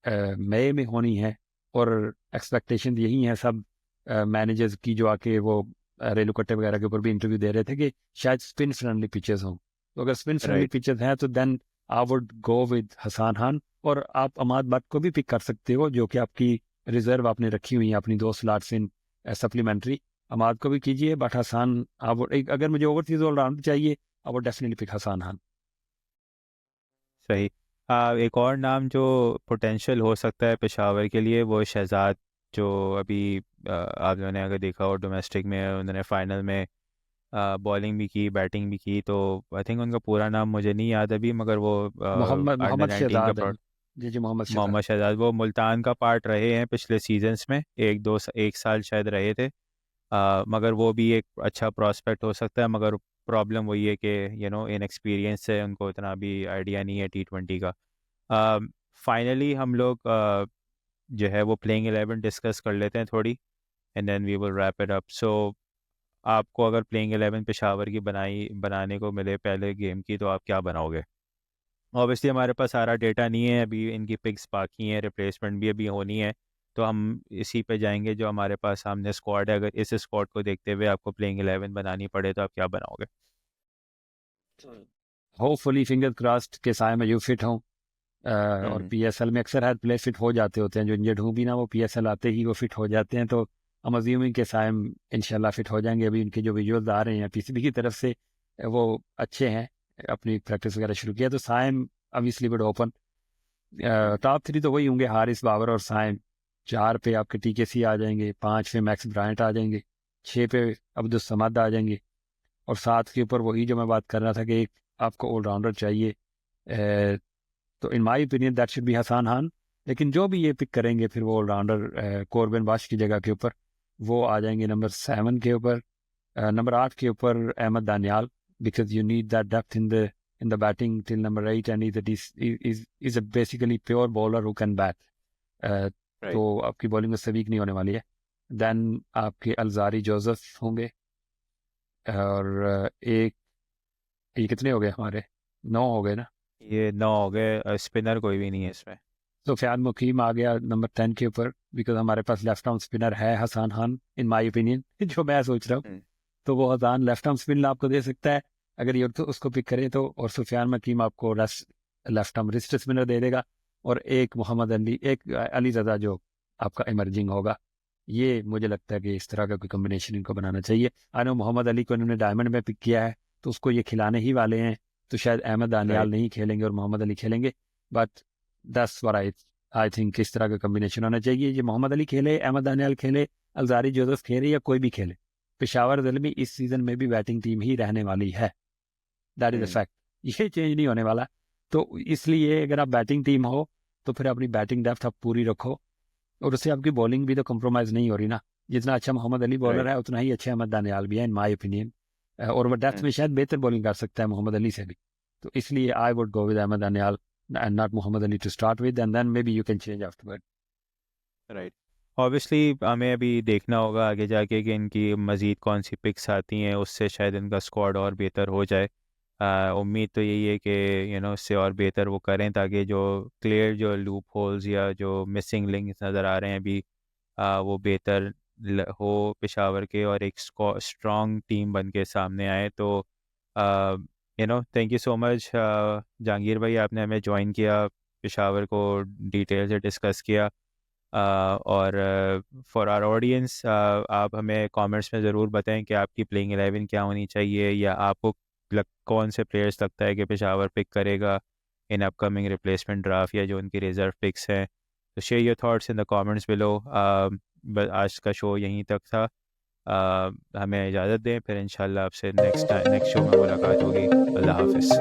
मई में होनी है, और एक्सपेक्टेशन यही है सब मैनेजर्स की, जो आके वो रेलू कट्टे वगैरह के ऊपर भी इंटरव्यू दे रहे थे कि शायद स्पिन फ्रेंडली पिचेस हों। तो अगर स्पिन फ्रेंडली राइट। पिचेस हैं तो then I would go with Hasan Khan. और आप अमाद बट को भी पिक कर सकते हो, जो कि आपकी रिजर्व आपने रखी हुई है अपनी 2 स्लॉट्स इन सप्लीमेंट्री। अमाद को भी कीजिए, बट हसान, अगर मुझे ओवरसीज ऑलराउंडर चाहिए, I would definitely pick Hasan Khan. सही। एक और नाम जो पोटेंशियल हो सकता है पेशावर के लिए वो शहजाद, जो अभी आप लोगों ने अगर देखा हो डोमेस्टिक में उन्होंने फाइनल में बॉलिंग भी की बैटिंग भी की, तो आई थिंक उनका पूरा नाम मुझे नहीं याद अभी, मगर वो मोहम्मद अंडर मोहम्मद 19 का शहजाद है। जी जी, मोहम्मद शहजाद। मोहम्मद शहजाद, वो मुल्तान का पार्ट रहे हैं पिछले सीजन्स में, एक साल शायद रहे थे। मगर वो भी एक अच्छा प्रोस्पेक्ट हो सकता है, मगर प्रॉब्लम वही है कि इनएक्सपीरियंस है, उनको इतना भी आइडिया नहीं है T20 का। फाइनली हम लोग जो है वो प्लेइंग 11 डिस्कस कर लेते हैं थोड़ी, and then we will wrap it up. So आपको अगर प्लेइंग 11 पेशावर की बनाने को मिले पहले गेम की, तो आप क्या बनाओगे? ऑब्वियसली हमारे पास सारा डेटा नहीं है अभी, इनकी पिक्स बाकी हैं, रिप्लेसमेंट भी अभी होनी है, तो हम इसी पे जाएंगे जो हमारे पास सामने स्क्वाड है। अगर इस स्क्वाड को देखते हुए आपको प्लेइंग 11 बनानी पड़े तो आप क्या बनाओगे? होपफुली फिंगर क्रॉस्ड के साय में यू फिट हूँ। और हम्म। पीएसएल में अक्सर हर प्लेयर फिट हो जाते होते हैं, जो इंजर्ड हूँ भी ना वो पीएसएल आते ही वो फिट हो जाते हैं, तो हम अज्यूमिंग के सायम इंशाल्लाह फिट हो जाएंगे। अभी इनके जो विजुअल्स आ रहे हैं पीसीबी की तरफ से वो अच्छे हैं, अपनी प्रैक्टिस वगैरह शुरू किया, तो Sayam obviously would open. Hmm. Top three तो वही होंगे, हारिस बाबर और सायम। चार पे आपके टीकेसी आ जाएंगे, पाँच पे मैक्स ब्रायंट आ जाएंगे, छः पे अब्दुल समद आ जाएंगे, और सात के ऊपर वही जो मैं बात कर रहा था कि एक आपको ऑलराउंडर चाहिए। तो in my opinion that should be Hasan Khan. लेकिन जो भी ये पिक करेंगे फिर वो ऑलराउंडर कॉर्बिन बाश की जगह के ऊपर वो आ जाएंगे नंबर 7 के ऊपर। नंबर 8 के ऊपर Ahmad Daniyal, because you need that depth in the batting till number 8, and is a basically pure bowler who can bat. Right. तो आपकी बॉलिंग उससे वीक नहीं होने वाली है। देन आपके अलजारी जोसेफ होंगे, और एक, ये कितने हो गए हमारे? 9 हो गए ना। ये 9 हो गए, स्पिनर कोई भी नहीं है इसमें। तो फ़याद मुकीम आ गया नंबर 10 के ऊपर, बिकॉज हमारे पास लेफ्ट आर्म स्पिनर है Hasan Khan, in my opinion जो मैं सोच रहा हूँ। हम्म। तो वो हसान लेफ्ट आर्म स्पिन आपको दे सकता है अगर ये तो उसको पिक करे तो, और सुफियान मकीम आपको लेफ्ट आर्म रिस्ट स्पिनर दे देगा, और एक मोहम्मद अली, एक अली रजा जो आपका इमर्जिंग होगा। ये मुझे लगता है कि इस तरह का कोई कम्बिनेशन इनको बनाना चाहिए। आई नो मोहम्मद अली को इन्होंने डायमंड में पिक किया है, तो उसको ये खिलाने ही वाले हैं, तो शायद अहमद दानियाल राइट। नहीं खेलेंगे और मोहम्मद अली खेलेंगे। But that's what I think इस तरह का कम्बिनेशन होना चाहिए। ये मोहम्मद अली खेले, अहमद दानियाल खेले, अलजारी जोसेफ खेले, या कोई भी खेले, पेशावर ज़ल्मी इस सीजन में भी बैटिंग टीम ही रहने वाली है। That is a hmm. Fact, ये चेंज नहीं होने वाला। तो इसलिए अगर आप बैटिंग टीम हो तो फिर अपनी बैटिंग डेप्थ आप पूरी रखो, और उससे आपकी बॉलिंग भी तो कंप्रोमाइज नहीं हो रही ना। जितना अच्छा मोहम्मद अली बॉलर राइट। है उतना ही अच्छे अहमद दानियाल भी है इन माय ओपिनियन, और वो डेप्थ में शायद बेहतर बॉलिंग कर सकता है मोहम्मद अली से भी। तो इसलिए I would go with Ahmed Daniyal and not Mohammad Ali to start with, and then maybe you can change afterward. Right. Obviously हमें अभी देखना होगा आगे जाके कि इनकी मज़ीद कौन सी पिक्स आती हैं, उससे शायद इनका स्क्वाड और बेहतर हो जाए। उम्मीद तो यही है कि इससे और बेहतर वो करें, ताकि जो क्लियर जो लूप होल्स या जो मिसिंग लिंक्स नज़र आ रहे हैं अभी, वो बेहतर हो पेशावर के, और एक स्ट्रॉन्ग टीम बन के सामने आए। तो thank you so much Jahangir भाई, आपने हमें ज्वाइन किया, पेशावर को डिटेल से डिस्कस किया। और फॉर आवर ऑडियंस, आप हमें कमेंट्स में ज़रूर बताएं कि आपकी प्लेइंग 11 क्या होनी चाहिए, या आपको कौन से प्लेयर्स लगता है कि पेशावर पिक करेगा इन अपकमिंग रिप्लेसमेंट ड्राफ्ट, या जो उनकी रिजर्व पिक्स हैं। तो share your thoughts in the comments below. बस आज का शो यहीं तक था। हमें इजाज़त दें, फिर इंशाल्लाह आपसे नेक्स्ट शो में मुलाकात होगी। अल्लाह हाफिज़।